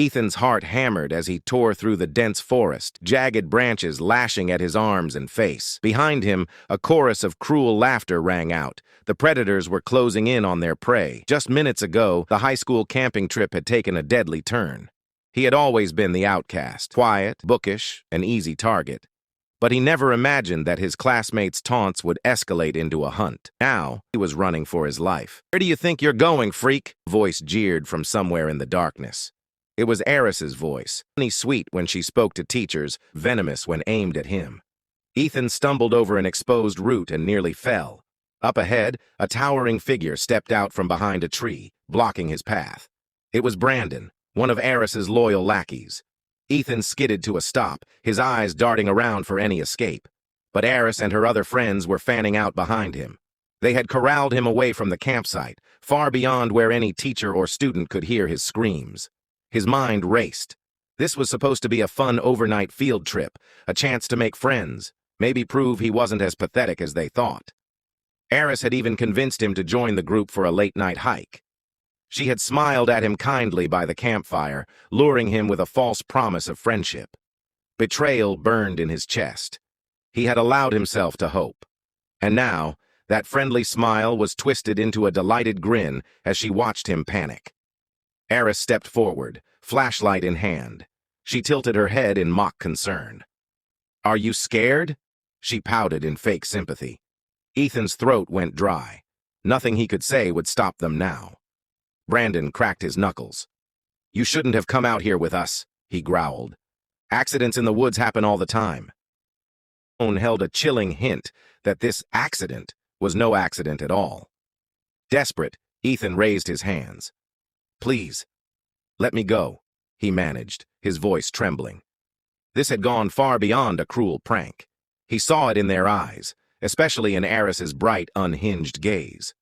Ethan's heart hammered as he tore through the dense forest, jagged branches lashing at his arms and face. Behind him, a chorus of cruel laughter rang out. The predators were closing in on their prey. Just minutes ago, the high school camping trip had taken a deadly turn. He had always been the outcast, quiet, bookish, an easy target. But he never imagined that his classmates' taunts would escalate into a hunt. Now, he was running for his life. "Where do you think you're going, freak?" A voice jeered from somewhere in the darkness. It was Aris's voice, funny sweet when she spoke to teachers, venomous when aimed at him. Ethan stumbled over an exposed root and nearly fell. Up ahead, a towering figure stepped out from behind a tree, blocking his path. It was Brandon, one of Aris's loyal lackeys. Ethan skidded to a stop, his eyes darting around for any escape. But Aris and her other friends were fanning out behind him. They had corralled him away from the campsite, far beyond where any teacher or student could hear his screams. His mind raced. This was supposed to be a fun overnight field trip, a chance to make friends, maybe prove he wasn't as pathetic as they thought. Aris had even convinced him to join the group for a late-night hike. She had smiled at him kindly by the campfire, luring him with a false promise of friendship. Betrayal burned in his chest. He had allowed himself to hope. And now, that friendly smile was twisted into a delighted grin as she watched him panic. Aris stepped forward, flashlight in hand. She tilted her head in mock concern. "Are you scared?" She pouted in fake sympathy. Ethan's throat went dry. Nothing he could say would stop them now. Brandon cracked his knuckles. "You shouldn't have come out here with us," he growled. "Accidents in the woods happen all the time." Tone held a chilling hint that this accident was no accident at all. Desperate, Ethan raised his hands. "Please, let me go," he managed, his voice trembling. This had gone far beyond a cruel prank. He saw it in their eyes, especially in Aris's bright, unhinged gaze.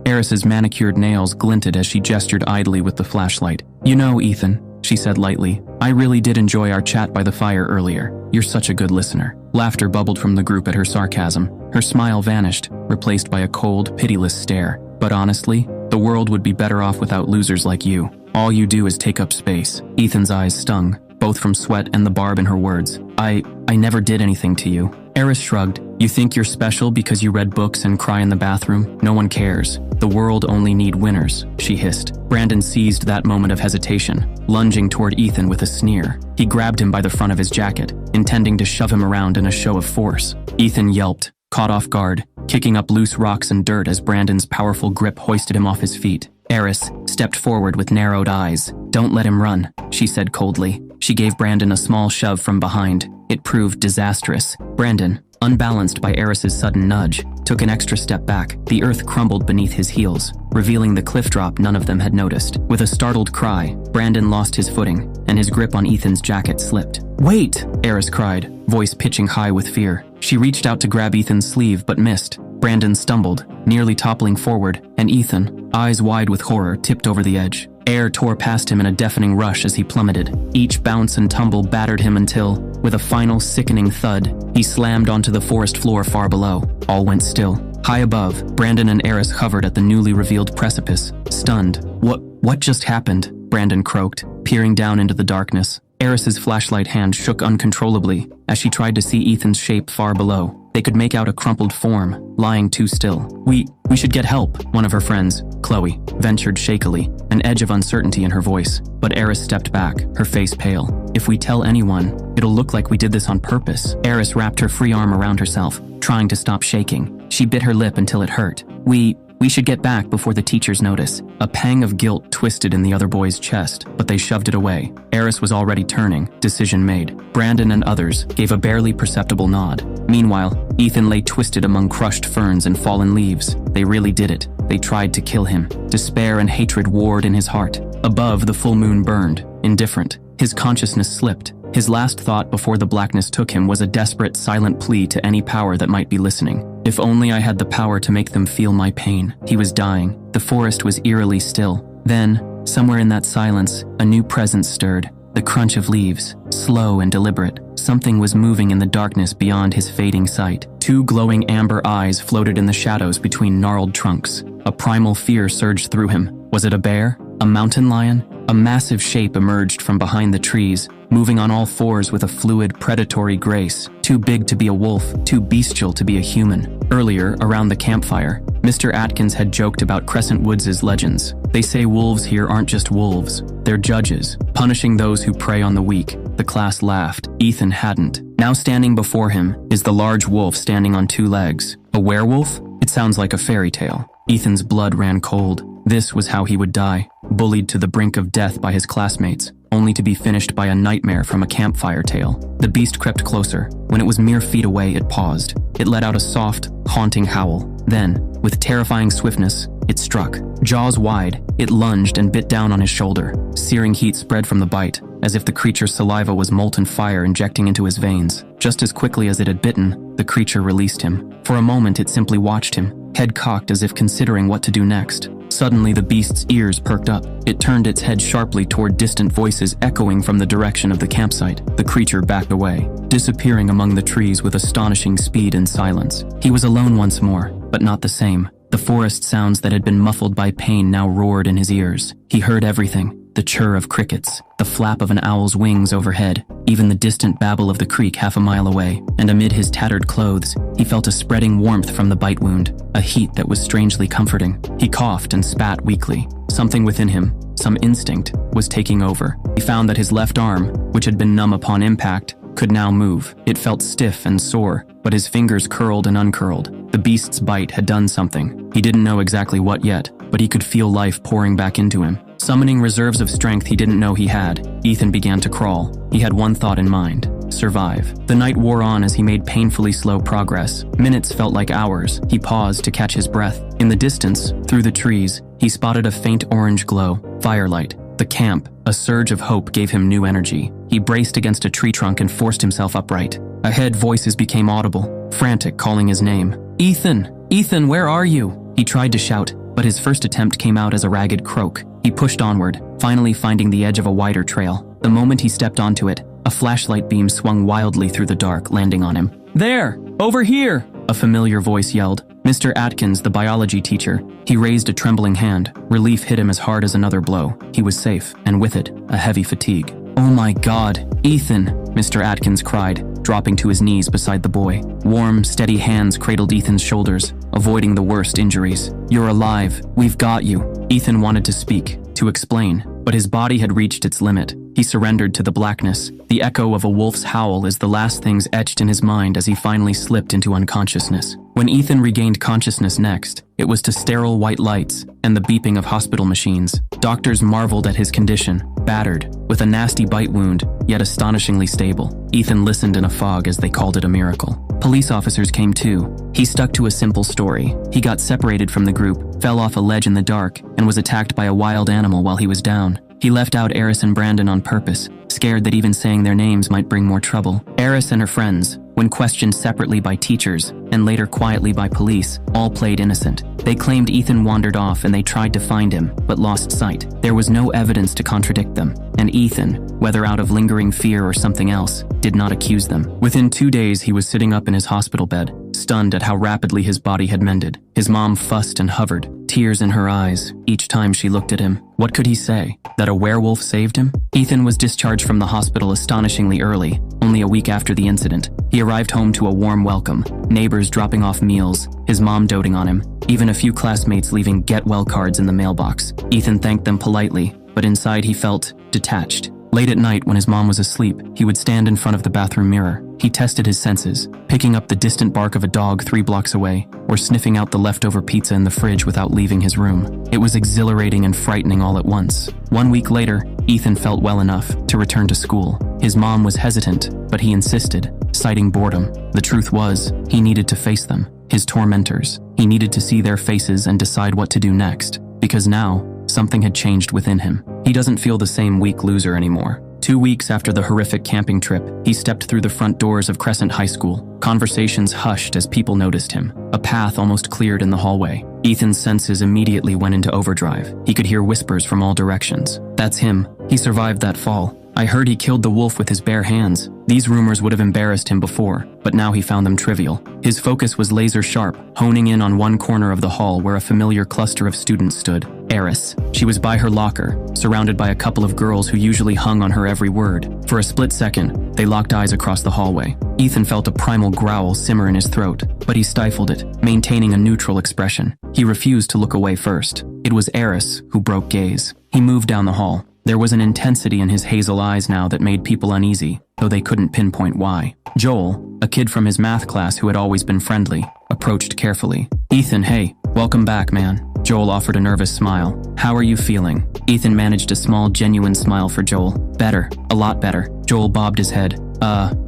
Aris's manicured nails glinted as she gestured idly with the flashlight. "You know, Ethan," she said lightly, "I really did enjoy our chat by the fire earlier. You're such a good listener." Laughter bubbled from the group at her sarcasm. Her smile vanished, replaced by a cold, pitiless stare. "But honestly, the world would be better off without losers like you. All you do is take up space." Ethan's eyes stung, both from sweat and the barb in her words. I never did anything to you." Aris shrugged. "You think you're special because you read books and cry in the bathroom? No one cares. The world only need winners," she hissed. Brandon seized that moment of hesitation, lunging toward Ethan with a sneer. He grabbed him by the front of his jacket, intending to shove him around in a show of force. Ethan yelped, caught off guard, kicking up loose rocks and dirt as Brandon's powerful grip hoisted him off his feet. Aris stepped forward with narrowed eyes. "Don't let him run," she said coldly. She gave Brandon a small shove from behind. It proved disastrous. Brandon, unbalanced by Aris's sudden nudge, took an extra step back. The earth crumbled beneath his heels, revealing the cliff drop none of them had noticed. With a startled cry, Brandon lost his footing, and his grip on Ethan's jacket slipped. "Wait!" Aris cried, voice pitching high with fear. She reached out to grab Ethan's sleeve but missed. Brandon stumbled, nearly toppling forward, and Ethan, eyes wide with horror, tipped over the edge. Air tore past him in a deafening rush as he plummeted. Each bounce and tumble battered him until, with a final sickening thud, he slammed onto the forest floor far below. All went still. High above, Brandon and Aris hovered at the newly revealed precipice, stunned. What just happened?" Brandon croaked, peering down into the darkness. Aris's flashlight hand shook uncontrollably as she tried to see Ethan's shape far below. They could make out a crumpled form, lying too still. We should get help," one of her friends, Chloe, ventured shakily, an edge of uncertainty in her voice. But Aris stepped back, her face pale. "If we tell anyone, it'll look like we did this on purpose." Aris wrapped her free arm around herself, trying to stop shaking. She bit her lip until it hurt. We should get back before the teachers notice." A pang of guilt twisted in the other boy's chest, but they shoved it away. Aris was already turning, decision made. Brandon and others gave a barely perceptible nod. Meanwhile, Ethan lay twisted among crushed ferns and fallen leaves. They really did it. They tried to kill him. Despair and hatred warred in his heart. Above, the full moon burned, indifferent. His consciousness slipped. His last thought before the blackness took him was a desperate, silent plea to any power that might be listening. "If only I had the power to make them feel my pain." He was dying. The forest was eerily still. Then, somewhere in that silence, a new presence stirred. The crunch of leaves, slow and deliberate. Something was moving in the darkness beyond his fading sight. Two glowing amber eyes floated in the shadows between gnarled trunks. A primal fear surged through him. Was it a bear? A mountain lion? A massive shape emerged from behind the trees, moving on all fours with a fluid, predatory grace. Too big to be a wolf, too bestial to be a human. Earlier, around the campfire, Mr. Atkins had joked about Crescent Woods' legends. They say wolves here aren't just wolves, they're judges, punishing those who prey on the weak. The class laughed. Ethan hadn't. Now standing before him is the large wolf standing on two legs. A werewolf? It sounds like a fairy tale. Ethan's blood ran cold. This was how he would die, bullied to the brink of death by his classmates, only to be finished by a nightmare from a campfire tale. The beast crept closer. When it was mere feet away, it paused. It let out a soft, haunting howl. Then, with terrifying swiftness, it struck. Jaws wide, it lunged and bit down on his shoulder. Searing heat spread from the bite, as if the creature's saliva was molten fire injecting into his veins. Just as quickly as it had bitten, the creature released him. For a moment, it simply watched him, head cocked as if considering what to do next. Suddenly, the beast's ears perked up. It turned its head sharply toward distant voices echoing from the direction of the campsite. The creature backed away, disappearing among the trees with astonishing speed and silence. He was alone once more, but not the same. The forest sounds that had been muffled by pain now roared in his ears. He heard everything. The chirr of crickets, the flap of an owl's wings overhead, even the distant babble of the creek half a mile away. And amid his tattered clothes, he felt a spreading warmth from the bite wound, a heat that was strangely comforting. He coughed and spat weakly. Something within him, some instinct, was taking over. He found that his left arm, which had been numb upon impact, could now move. It felt stiff and sore, but his fingers curled and uncurled. The beast's bite had done something. He didn't know exactly what yet, but he could feel life pouring back into him. Summoning reserves of strength he didn't know he had, Ethan began to crawl. He had one thought in mind: survive. The night wore on as he made painfully slow progress. Minutes felt like hours. He paused to catch his breath. In the distance, through the trees, he spotted a faint orange glow. Firelight. The camp. A surge of hope gave him new energy. He braced against a tree trunk and forced himself upright. Ahead, voices became audible, frantic, calling his name. Ethan! Ethan, where are you? He tried to shout, but his first attempt came out as a ragged croak. He pushed onward, finally finding the edge of a wider trail. The moment he stepped onto it, a flashlight beam swung wildly through the dark, landing on him. There! Over here! A familiar voice yelled. Mr. Atkins, the biology teacher. He raised a trembling hand. Relief hit him as hard as another blow. He was safe, and with it, a heavy fatigue. Oh my God, Ethan, Mr. Atkins cried, dropping to his knees beside the boy. Warm, steady hands cradled Ethan's shoulders, avoiding the worst injuries. You're alive. We've got you. Ethan wanted to speak, to explain, but his body had reached its limit. He surrendered to the blackness. The echo of a wolf's howl is the last things etched in his mind as he finally slipped into unconsciousness. When Ethan regained consciousness next, it was to sterile white lights and the beeping of hospital machines. Doctors marveled at his condition, battered, with a nasty bite wound, yet astonishingly stable. Ethan listened in a fog as they called it a miracle. Police officers came too. He stuck to a simple story. He got separated from the group, fell off a ledge in the dark, and was attacked by a wild animal while he was down. He left out Aris and Brandon on purpose, scared that even saying their names might bring more trouble. Aris and her friends, when questioned separately by teachers and later quietly by police, all played innocent. They claimed Ethan wandered off and they tried to find him, but lost sight. There was no evidence to contradict them, and Ethan, whether out of lingering fear or something else, did not accuse them. Within 2 days, he was sitting up in his hospital bed, stunned at how rapidly his body had mended. His mom fussed and hovered, tears in her eyes, each time she looked at him. What could he say? That a werewolf saved him? Ethan was discharged from the hospital astonishingly early, only a week after the incident. He arrived home to a warm welcome, neighbors dropping off meals, his mom doting on him, even a few classmates leaving get-well cards in the mailbox. Ethan thanked them politely, but inside he felt detached. Late at night, when his mom was asleep, he would stand in front of the bathroom mirror. He tested his senses, picking up the distant bark of a dog 3 blocks away, or sniffing out the leftover pizza in the fridge without leaving his room. It was exhilarating and frightening all at once. 1 week later, Ethan felt well enough to return to school. His mom was hesitant, but he insisted, citing boredom. The truth was, he needed to face them, his tormentors. He needed to see their faces and decide what to do next, because now, something had changed within him. He doesn't feel the same weak loser anymore. 2 weeks after the horrific camping trip, he stepped through the front doors of Crescent High School. Conversations hushed as people noticed him. A path almost cleared in the hallway. Ethan's senses immediately went into overdrive. He could hear whispers from all directions. That's him. He survived that fall. I heard he killed the wolf with his bare hands. These rumors would have embarrassed him before, but now he found them trivial. His focus was laser sharp, honing in on one corner of the hall where a familiar cluster of students stood. Aris. She was by her locker, surrounded by a couple of girls who usually hung on her every word. For a split second, they locked eyes across the hallway. Ethan felt a primal growl simmer in his throat, but he stifled it, maintaining a neutral expression. He refused to look away first. It was Aris who broke gaze. He moved down the hall. There was an intensity in his hazel eyes now that made people uneasy, though they couldn't pinpoint why. Joel, a kid from his math class who had always been friendly, approached carefully. Ethan, hey, welcome back, man. Joel offered a nervous smile. How are you feeling? Ethan managed a small, genuine smile for Joel. Better, a lot better. Joel bobbed his head.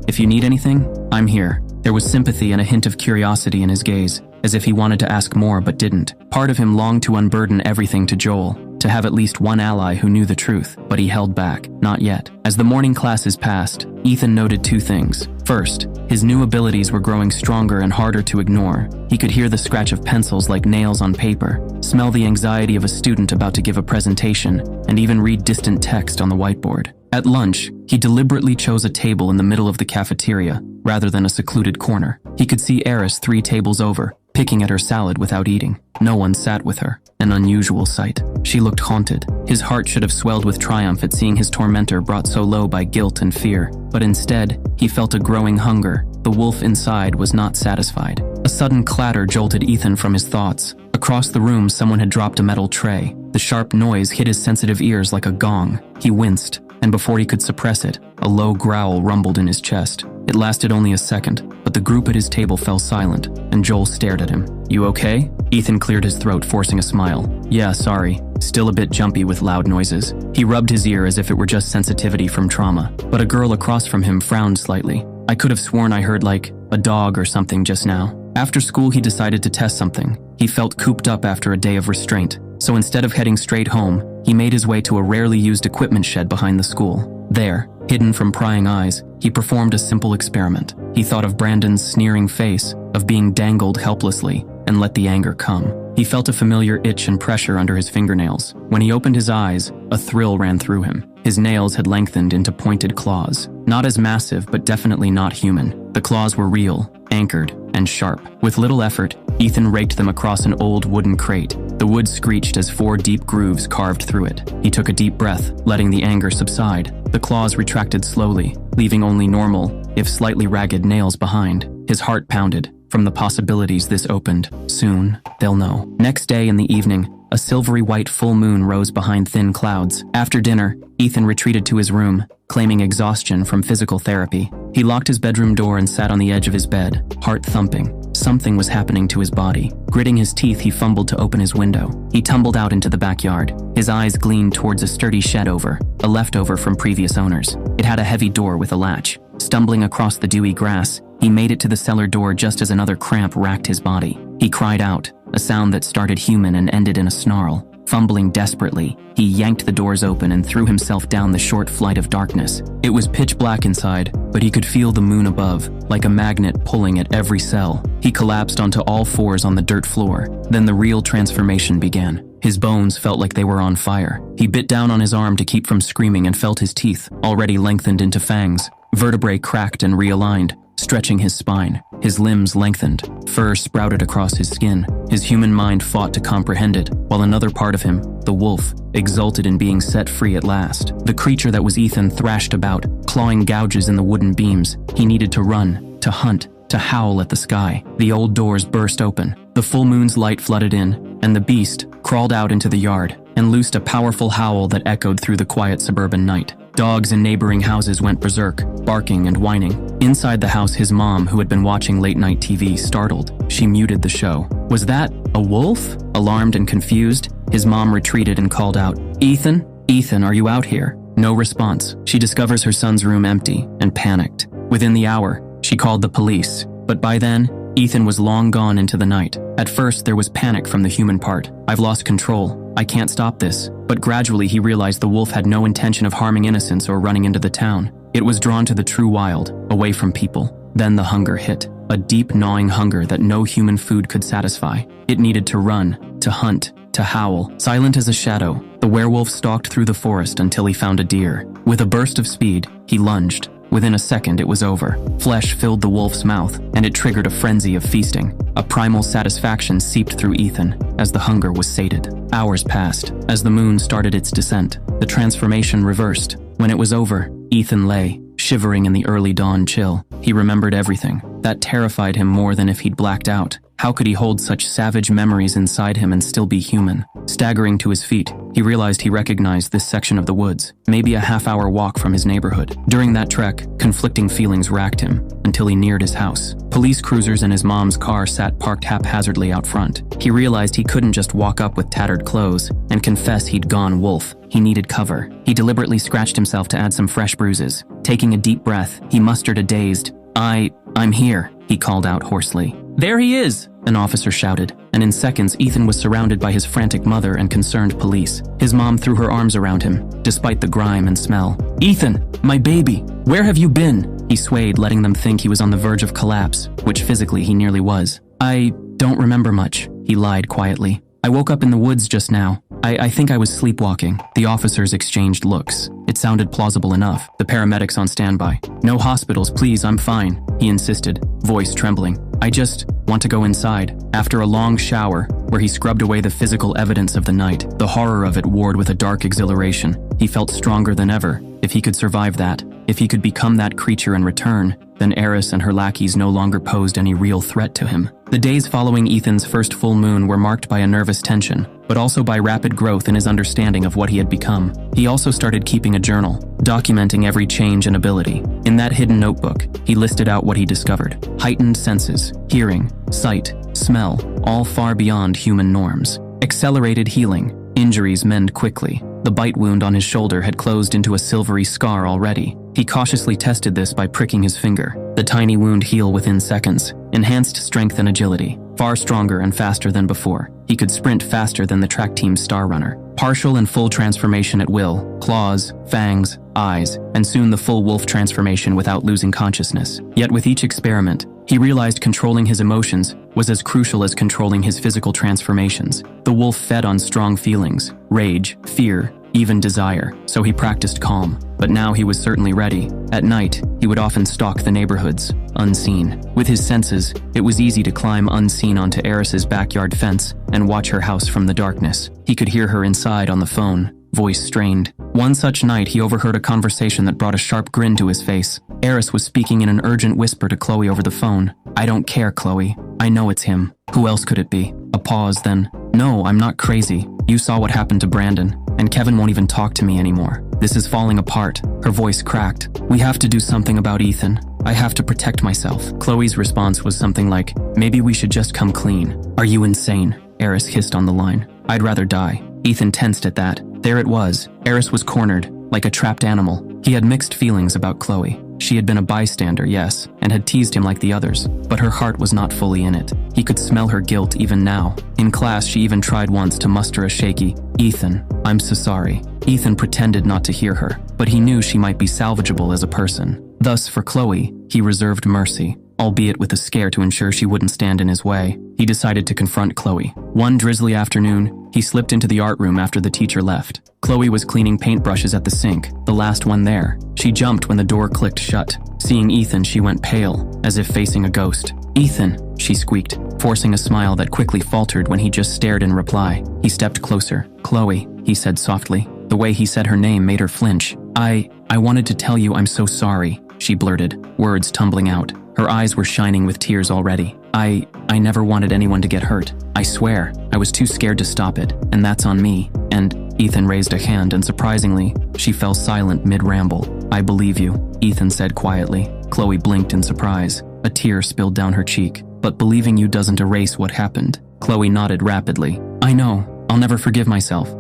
If you need anything, I'm here. There was sympathy and a hint of curiosity in his gaze, as if he wanted to ask more but didn't. Part of him longed to unburden everything to Joel, to have at least one ally who knew the truth, but he held back. Not yet. As the morning classes passed, Ethan noted two things. First, his new abilities were growing stronger and harder to ignore. He could hear the scratch of pencils like nails on paper, smell the anxiety of a student about to give a presentation, and even read distant text on the whiteboard. At lunch, he deliberately chose a table in the middle of the cafeteria, rather than a secluded corner. He could see Aris 3 tables over, picking at her salad without eating. No one sat with her, an unusual sight. She looked haunted. His heart should have swelled with triumph at seeing his tormentor brought so low by guilt and fear, but instead, he felt a growing hunger. The wolf inside was not satisfied. A sudden clatter jolted Ethan from his thoughts. Across the room, someone had dropped a metal tray. The sharp noise hit his sensitive ears like a gong. He winced, and before he could suppress it, a low growl rumbled in his chest. It lasted only a second, but the group at his table fell silent, and Joel stared at him. You okay? Ethan cleared his throat, forcing a smile. Yeah, sorry. Still a bit jumpy with loud noises. He rubbed his ear as if it were just sensitivity from trauma, but a girl across from him frowned slightly. I could have sworn I heard like a dog or something just now. After school, he decided to test something. He felt cooped up after a day of restraint, so instead of heading straight home, he made his way to a rarely used equipment shed behind the school. There, hidden from prying eyes, he performed a simple experiment. He thought of Brandon's sneering face, of being dangled helplessly, and let the anger come. He felt a familiar itch and pressure under his fingernails. When he opened his eyes, a thrill ran through him. His nails had lengthened into pointed claws. Not as massive, but definitely not human. The claws were real, anchored, and sharp. With little effort, Ethan raked them across an old wooden crate. The wood screeched as 4 deep grooves carved through it. He took a deep breath, letting the anger subside. The claws retracted slowly, leaving only normal, if slightly ragged nails behind. His heart pounded from the possibilities this opened. Soon, they'll know. Next day in the evening, a silvery white full moon rose behind thin clouds. After dinner, Ethan retreated to his room, claiming exhaustion from physical therapy. He locked his bedroom door and sat on the edge of his bed, heart thumping. Something was happening to his body. Gritting his teeth, he fumbled to open his window. He tumbled out into the backyard. His eyes gleamed towards a sturdy shed a leftover from previous owners. It had a heavy door with a latch. Stumbling across the dewy grass, he made it to the cellar door just as another cramp racked his body. He cried out, a sound that started human and ended in a snarl. Fumbling desperately, he yanked the doors open and threw himself down the short flight of darkness. It was pitch black inside, but he could feel the moon above, like a magnet pulling at every cell. He collapsed onto all fours on the dirt floor. Then the real transformation began. His bones felt like they were on fire. He bit down on his arm to keep from screaming and felt his teeth, already lengthened into fangs. Vertebrae cracked and realigned, stretching his spine. His limbs lengthened. Fur sprouted across his skin. His human mind fought to comprehend it, while another part of him, the wolf, exulted in being set free at last. The creature that was Ethan thrashed about, clawing gouges in the wooden beams. He needed to run, to hunt, to howl at the sky. The old doors burst open. The full moon's light flooded in, and the beast crawled out into the yard and loosed a powerful howl that echoed through the quiet suburban night. Dogs in neighboring houses went berserk, barking and whining. Inside the house, his mom, who had been watching late-night TV, startled. She muted the show. Was that a wolf? Alarmed and confused, his mom retreated and called out, Ethan? Ethan, are you out here? No response. She discovers her son's room empty and panicked. Within the hour, she called the police, but by then, Ethan was long gone into the night. At first, there was panic from the human part. I've lost control. I can't stop this. But gradually, he realized the wolf had no intention of harming innocents or running into the town. It was drawn to the true wild, away from people. Then the hunger hit. A deep, gnawing hunger that no human food could satisfy. It needed to run, to hunt, to howl. Silent as a shadow, the werewolf stalked through the forest until he found a deer. With a burst of speed, he lunged. Within a second, it was over. Flesh filled the wolf's mouth, and it triggered a frenzy of feasting. A primal satisfaction seeped through Ethan as the hunger was sated. Hours passed. As the moon started its descent, the transformation reversed. When it was over, Ethan lay, shivering in the early dawn chill. He remembered everything. That terrified him more than if he'd blacked out. How could he hold such savage memories inside him and still be human? Staggering to his feet, he realized he recognized this section of the woods, maybe a half-hour walk from his neighborhood. During that trek, conflicting feelings racked him until he neared his house. Police cruisers and his mom's car sat parked haphazardly out front. He realized he couldn't just walk up with tattered clothes and confess he'd gone wolf. He needed cover. He deliberately scratched himself to add some fresh bruises. Taking a deep breath, he mustered a dazed, I'm here, he called out hoarsely. There he is, an officer shouted, and in seconds Ethan was surrounded by his frantic mother and concerned police. His mom threw her arms around him, despite the grime and smell. Ethan, my baby, where have you been? He swayed, letting them think he was on the verge of collapse, which physically he nearly was. I don't remember much, he lied quietly. I woke up in the woods just now. I think I was sleepwalking. The officers exchanged looks. It sounded plausible enough. The paramedics on standby. No hospitals, please, I'm fine, he insisted, voice trembling. I just want to go inside. After a long shower, where he scrubbed away the physical evidence of the night, the horror of it warred with a dark exhilaration. He felt stronger than ever. If he could survive that, if he could become that creature in return, then Aris and her lackeys no longer posed any real threat to him. The days following Ethan's first full moon were marked by a nervous tension, but also by rapid growth in his understanding of what he had become. He also started keeping a journal, documenting every change and ability. In that hidden notebook, he listed out what he discovered. Heightened senses, hearing, sight, smell, all far beyond human norms. Accelerated healing, injuries mend quickly. The bite wound on his shoulder had closed into a silvery scar already. He cautiously tested this by pricking his finger. The tiny wound healed within seconds. Enhanced strength and agility. Far stronger and faster than before. He could sprint faster than the track team's star runner. Partial and full transformation at will. Claws, fangs, eyes, and soon the full wolf transformation without losing consciousness. Yet with each experiment, he realized controlling his emotions was as crucial as controlling his physical transformations. The wolf fed on strong feelings, rage, fear, even desire, so he practiced calm. But now he was certainly ready. At night, he would often stalk the neighborhoods, unseen. With his senses, it was easy to climb unseen onto Aris's backyard fence and watch her house from the darkness. He could hear her inside on the phone, voice strained. One such night, he overheard a conversation that brought a sharp grin to his face. Aris was speaking in an urgent whisper to Chloe over the phone. I don't care, Chloe. I know it's him. Who else could it be? A pause, then. No, I'm not crazy. You saw what happened to Brandon, and Kevin won't even talk to me anymore. This is falling apart. Her voice cracked. We have to do something about Ethan. I have to protect myself. Chloe's response was something like, maybe we should just come clean. Are you insane? Aris hissed on the line. I'd rather die. Ethan tensed at that. There it was. Aris was cornered, like a trapped animal. He had mixed feelings about Chloe. She had been a bystander, yes, and had teased him like the others, but her heart was not fully in it. He could smell her guilt even now. In class, she even tried once to muster a shaky, Ethan, I'm so sorry. Ethan pretended not to hear her, but he knew she might be salvageable as a person. Thus, for Chloe, he reserved mercy, albeit with a scare to ensure she wouldn't stand in his way. He decided to confront Chloe. One drizzly afternoon, he slipped into the art room after the teacher left. Chloe was cleaning paintbrushes at the sink, the last one there. She jumped when the door clicked shut. Seeing Ethan, she went pale, as if facing a ghost. Ethan, she squeaked, forcing a smile that quickly faltered when he just stared in reply. He stepped closer. Chloe, he said softly. The way he said her name made her flinch. I wanted to tell you I'm so sorry, she blurted, words tumbling out. Her eyes were shining with tears already. I never wanted anyone to get hurt. I swear, I was too scared to stop it, and that's on me. And Ethan raised a hand, and surprisingly, she fell silent mid-ramble. I believe you, Ethan said quietly. Chloe blinked in surprise. A tear spilled down her cheek. But believing you doesn't erase what happened. Chloe nodded rapidly. I know. I'll never forgive myself.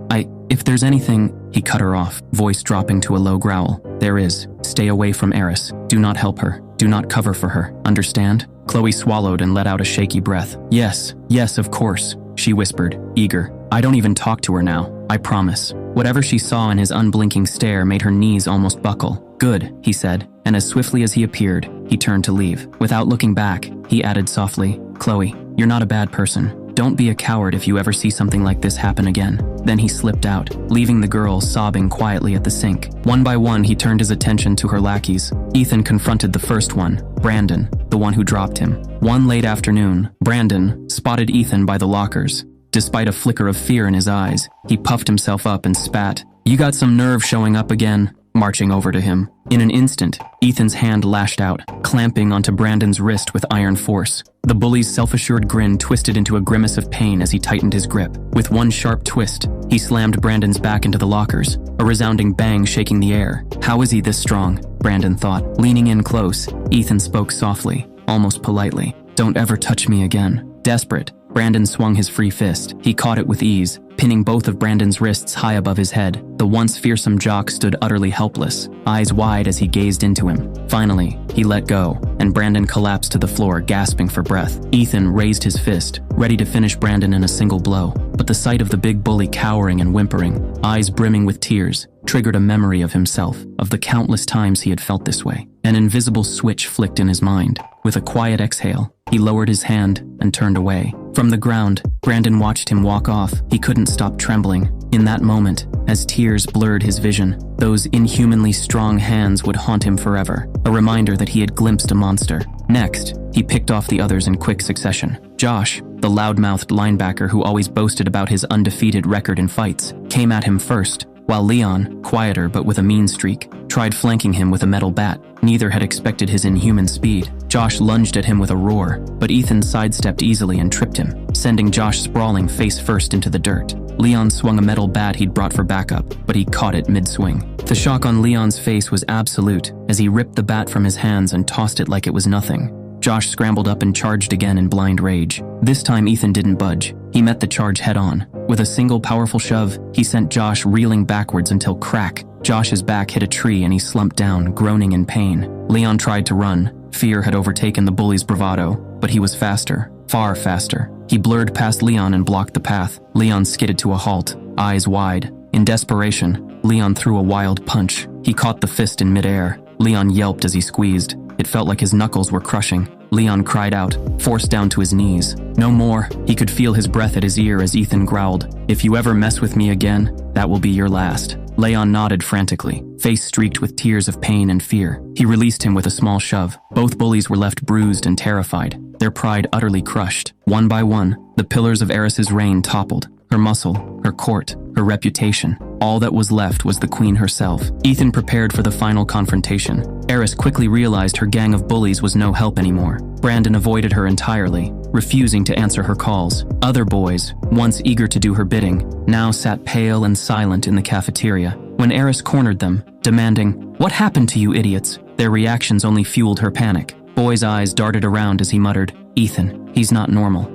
If there's anything... He cut her off, voice dropping to a low growl. There is. Stay away from Aris. Do not help her. Do not cover for her. Understand? Chloe swallowed and let out a shaky breath. Yes, of course, she whispered, eager. I don't even talk to her now. I promise. Whatever she saw in his unblinking stare made her knees almost buckle. Good, he said, and as swiftly as he appeared, he turned to leave. Without looking back, he added softly, Chloe, you're not a bad person. Don't be a coward if you ever see something like this happen again. Then he slipped out, leaving the girl sobbing quietly at the sink. One by one, he turned his attention to her lackeys. Ethan confronted the first one, Brandon, the one who dropped him. One late afternoon, Brandon spotted Ethan by the lockers. Despite a flicker of fear in his eyes, he puffed himself up and spat. "You got some nerve showing up again," marching over to him. In an instant, Ethan's hand lashed out, clamping onto Brandon's wrist with iron force. The bully's self-assured grin twisted into a grimace of pain as he tightened his grip. With one sharp twist, he slammed Brandon's back into the lockers, a resounding bang shaking the air. How is he this strong? Brandon thought. Leaning in close, Ethan spoke softly, almost politely. "Don't ever touch me again." Desperate, Brandon swung his free fist. He caught it with ease, pinning both of Brandon's wrists high above his head. The once fearsome jock stood utterly helpless, eyes wide as he gazed into him. Finally, he let go, and Brandon collapsed to the floor, gasping for breath. Ethan raised his fist, ready to finish Brandon in a single blow, but the sight of the big bully cowering and whimpering, eyes brimming with tears, triggered a memory of himself, of the countless times he had felt this way. An invisible switch flicked in his mind. With a quiet exhale, he lowered his hand and turned away. From the ground, Brandon watched him walk off. He couldn't stop trembling. In that moment, as tears blurred his vision, those inhumanly strong hands would haunt him forever, a reminder that he had glimpsed a monster. Next, he picked off the others in quick succession. Josh, the loud-mouthed linebacker who always boasted about his undefeated record in fights, came at him first, while Leon, quieter but with a mean streak, tried flanking him with a metal bat. Neither had expected his inhuman speed. Josh lunged at him with a roar, but Ethan sidestepped easily and tripped him, sending Josh sprawling face first into the dirt. Leon swung a metal bat he'd brought for backup, but he caught it mid-swing. The shock on Leon's face was absolute as he ripped the bat from his hands and tossed it like it was nothing. Josh scrambled up and charged again in blind rage. This time Ethan didn't budge. He met the charge head-on. With a single powerful shove, he sent Josh reeling backwards until crack. Josh's back hit a tree and he slumped down, groaning in pain. Leon tried to run. Fear had overtaken the bully's bravado, but he was faster, far faster. He blurred past Leon and blocked the path. Leon skidded to a halt, eyes wide. In desperation, Leon threw a wild punch. He caught the fist in midair. Leon yelped as he squeezed. It felt like his knuckles were crushing. Leon cried out, forced down to his knees. No more. He could feel his breath at his ear as Ethan growled, "If you ever mess with me again, that will be your last." Leon nodded frantically, face streaked with tears of pain and fear. He released him with a small shove. Both bullies were left bruised and terrified, their pride utterly crushed. One by one, the pillars of Aris's reign toppled. Her muscle, her court, her reputation. All that was left was the queen herself. Ethan prepared for the final confrontation. Aris quickly realized her gang of bullies was no help anymore. Brandon avoided her entirely, refusing to answer her calls. Other boys, once eager to do her bidding, now sat pale and silent in the cafeteria. When Aris cornered them, demanding, "What happened to you idiots?" their reactions only fueled her panic. Boy's eyes darted around as he muttered, "Ethan, he's not normal.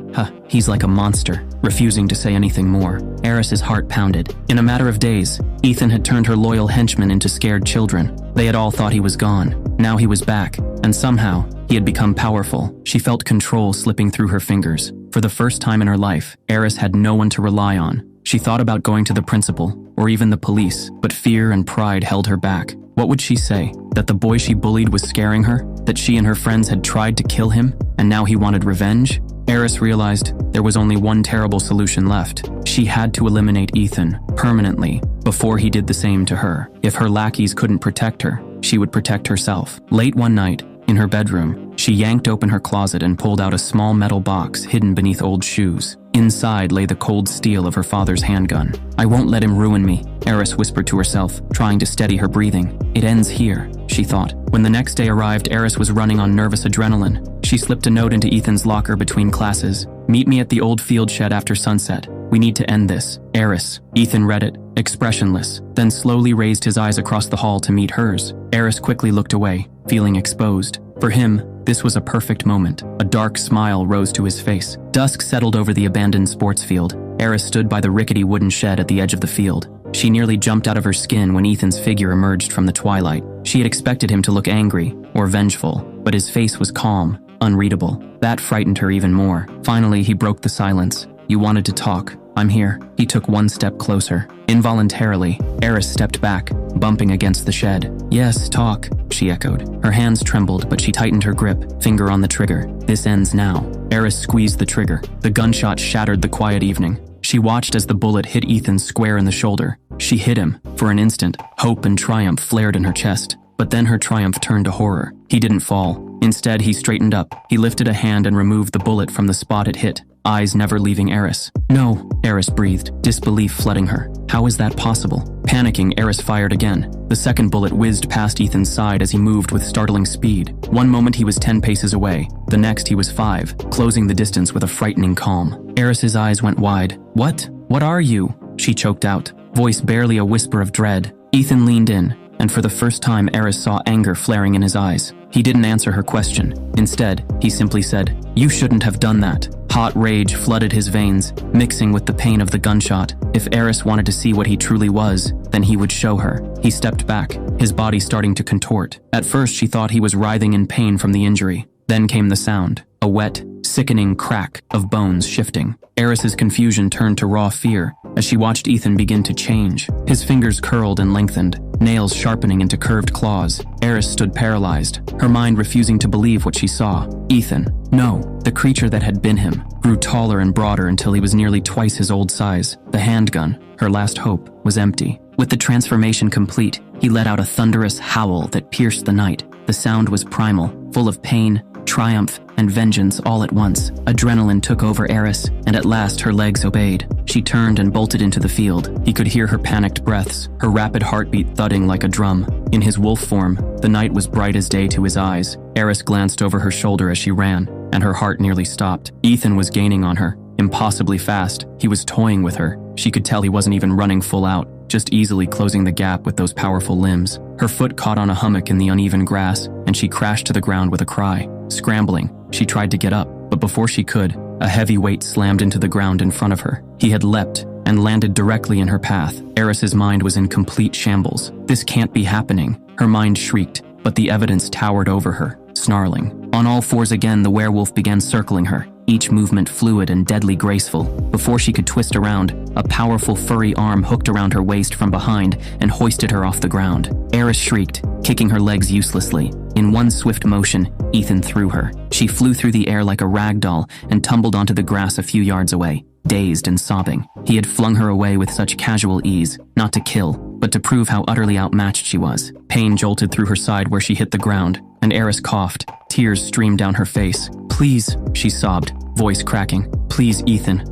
He's like a monster," refusing to say anything more. Aris's heart pounded. In a matter of days, Ethan had turned her loyal henchmen into scared children. They had all thought he was gone. Now he was back, and somehow, he had become powerful. She felt control slipping through her fingers. For the first time in her life, Aris had no one to rely on. She thought about going to the principal, or even the police, but fear and pride held her back. What would she say? That the boy she bullied was scaring her? That she and her friends had tried to kill him, and now he wanted revenge? Aris realized there was only one terrible solution left. She had to eliminate Ethan, permanently, before he did the same to her. If her lackeys couldn't protect her, she would protect herself. Late one night, in her bedroom, she yanked open her closet and pulled out a small metal box hidden beneath old shoes. Inside lay the cold steel of her father's handgun. "I won't let him ruin me," Aris whispered to herself, trying to steady her breathing. "It ends here," she thought. When the next day arrived, Aris was running on nervous adrenaline. She slipped a note into Ethan's locker between classes. "Meet me at the old field shed after sunset. We need to end this. Aris." Ethan read it, expressionless, then slowly raised his eyes across the hall to meet hers. Aris quickly looked away, feeling exposed. For him, this was a perfect moment. A dark smile rose to his face. Dusk settled over the abandoned sports field. Aris stood by the rickety wooden shed at the edge of the field. She nearly jumped out of her skin when Ethan's figure emerged from the twilight. She had expected him to look angry or vengeful, but his face was calm, unreadable. That frightened her even more. Finally, he broke the silence. "You wanted to talk. I'm here." He took one step closer. Involuntarily, Aris stepped back, bumping against the shed. "Yes, talk," she echoed. Her hands trembled, but she tightened her grip, finger on the trigger. "This ends now." Aris squeezed the trigger. The gunshot shattered the quiet evening. She watched as the bullet hit Ethan square in the shoulder. She hit him. For an instant, hope and triumph flared in her chest. But then her triumph turned to horror. He didn't fall. Instead, he straightened up. He lifted a hand and removed the bullet from the spot it hit, eyes never leaving Aris. "No," Aris breathed, disbelief flooding her. How is that possible? Panicking, Aris fired again. The second bullet whizzed past Ethan's side as he moved with startling speed. One moment he was 10 paces away. The next he was 5, closing the distance with a frightening calm. Aris's eyes went wide. "What? What are you?" she choked out, voice barely a whisper of dread. Ethan leaned in, and for the first time Aris saw anger flaring in his eyes. He didn't answer her question. Instead, he simply said, "You shouldn't have done that." Hot rage flooded his veins, mixing with the pain of the gunshot. If Aris wanted to see what he truly was, then he would show her. He stepped back, his body starting to contort. At first, she thought he was writhing in pain from the injury. Then came the sound, a wet, sickening crack of bones shifting. Aris's confusion turned to raw fear as she watched Ethan begin to change. His fingers curled and lengthened, nails sharpening into curved claws. Aris stood paralyzed, her mind refusing to believe what she saw. Ethan, no, the creature that had been him, grew taller and broader until he was nearly twice his old size. The handgun, her last hope, was empty. With the transformation complete, he let out a thunderous howl that pierced the night. The sound was primal, full of pain, triumph, and vengeance all at once. Adrenaline took over Aris, and at last her legs obeyed. She turned and bolted into the field. He could hear her panicked breaths, her rapid heartbeat thudding like a drum. In his wolf form, the night was bright as day to his eyes. Aris glanced over her shoulder as she ran, and her heart nearly stopped. Ethan was gaining on her, impossibly fast. He was toying with her. She could tell he wasn't even running full out, just easily closing the gap with those powerful limbs. Her foot caught on a hummock in the uneven grass, and she crashed to the ground with a cry. Scrambling, she tried to get up, but before she could, a heavy weight slammed into the ground in front of her. He had leapt and landed directly in her path. Aris's mind was in complete shambles. This can't be happening. Her mind shrieked, but the evidence towered over her, snarling. On all fours again, the werewolf began circling her, each movement fluid and deadly graceful. Before she could twist around, a powerful furry arm hooked around her waist from behind and hoisted her off the ground. Aris shrieked, kicking her legs uselessly. In one swift motion, Ethan threw her. She flew through the air like a rag doll and tumbled onto the grass a few yards away, dazed and sobbing. He had flung her away with such casual ease, not to kill, but to prove how utterly outmatched she was. Pain jolted through her side where she hit the ground, and Aris coughed. Tears streamed down her face. "Please," she sobbed, voice cracking. "Please, Ethan.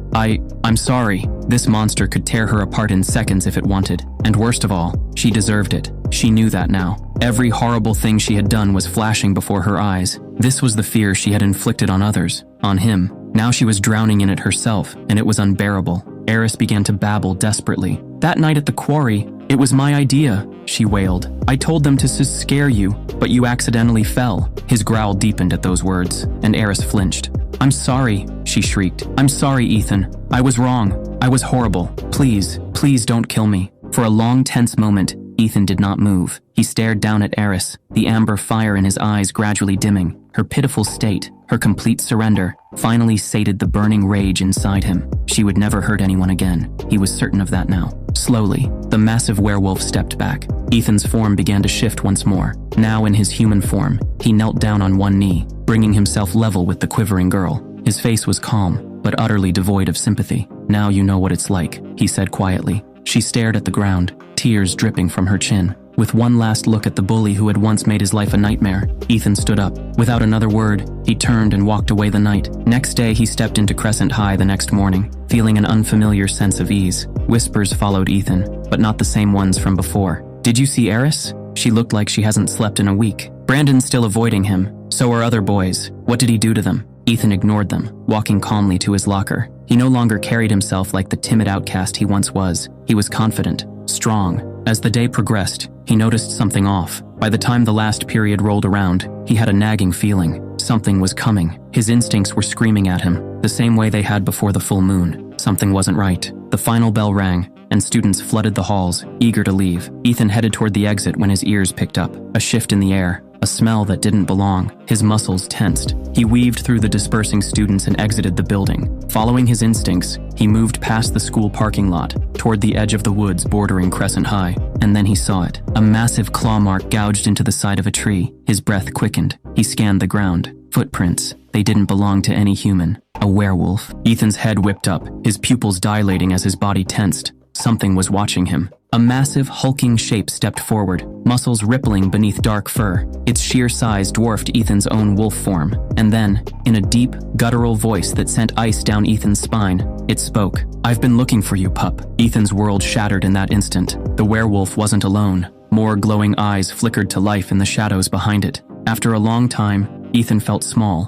I'm sorry." This monster could tear her apart in seconds if it wanted. And worst of all, she deserved it. She knew that now. Every horrible thing she had done was flashing before her eyes. This was the fear she had inflicted on others, on him. Now she was drowning in it herself, and it was unbearable. Aris began to babble desperately. "That night at the quarry, it was my idea," she wailed. "I told them to scare you, but you accidentally fell." His growl deepened at those words, and Aris flinched. "I'm sorry," she shrieked. "I'm sorry, Ethan. I was wrong. I was horrible. Please, please don't kill me." For a long, tense moment, Ethan did not move. He stared down at Aris, the amber fire in his eyes gradually dimming. Her pitiful state, her complete surrender, finally sated the burning rage inside him. She would never hurt anyone again. He was certain of that now. Slowly, the massive werewolf stepped back. Ethan's form began to shift once more. Now in his human form, he knelt down on one knee, bringing himself level with the quivering girl. His face was calm, but utterly devoid of sympathy. "Now you know what it's like," he said quietly. She stared at the ground, tears dripping from her chin. With one last look at the bully who had once made his life a nightmare, Ethan stood up. Without another word, he turned and walked away the night. Next day, he stepped into Crescent High the next morning, feeling an unfamiliar sense of ease. Whispers followed Ethan, but not the same ones from before. "Did you see Aris? She looked like she hasn't slept in a week. Brandon's still avoiding him. So are other boys. What did he do to them?" Ethan ignored them, walking calmly to his locker. He no longer carried himself like the timid outcast he once was. He was confident, strong. As the day progressed, he noticed something off. By the time the last period rolled around, he had a nagging feeling. Something was coming. His instincts were screaming at him, the same way they had before the full moon. Something wasn't right. The final bell rang, and students flooded the halls, eager to leave. Ethan headed toward the exit when his ears picked up a shift in the air, a smell that didn't belong. His muscles tensed. He weaved through the dispersing students and exited the building. Following his instincts, he moved past the school parking lot, toward the edge of the woods bordering Crescent High. And then he saw it. A massive claw mark gouged into the side of a tree. His breath quickened. He scanned the ground. Footprints. They they didn't belong to any human. A werewolf. Ethan's head whipped up, his pupils dilating as his body tensed. Something was watching him. A massive, hulking shape stepped forward, muscles rippling beneath dark fur. Its sheer size dwarfed Ethan's own wolf form. And then, in a deep, guttural voice that sent ice down Ethan's spine, it spoke. "I've been looking for you, pup." Ethan's world shattered in that instant. The werewolf wasn't alone. More glowing eyes flickered to life in the shadows behind it. After a long time, Ethan felt small,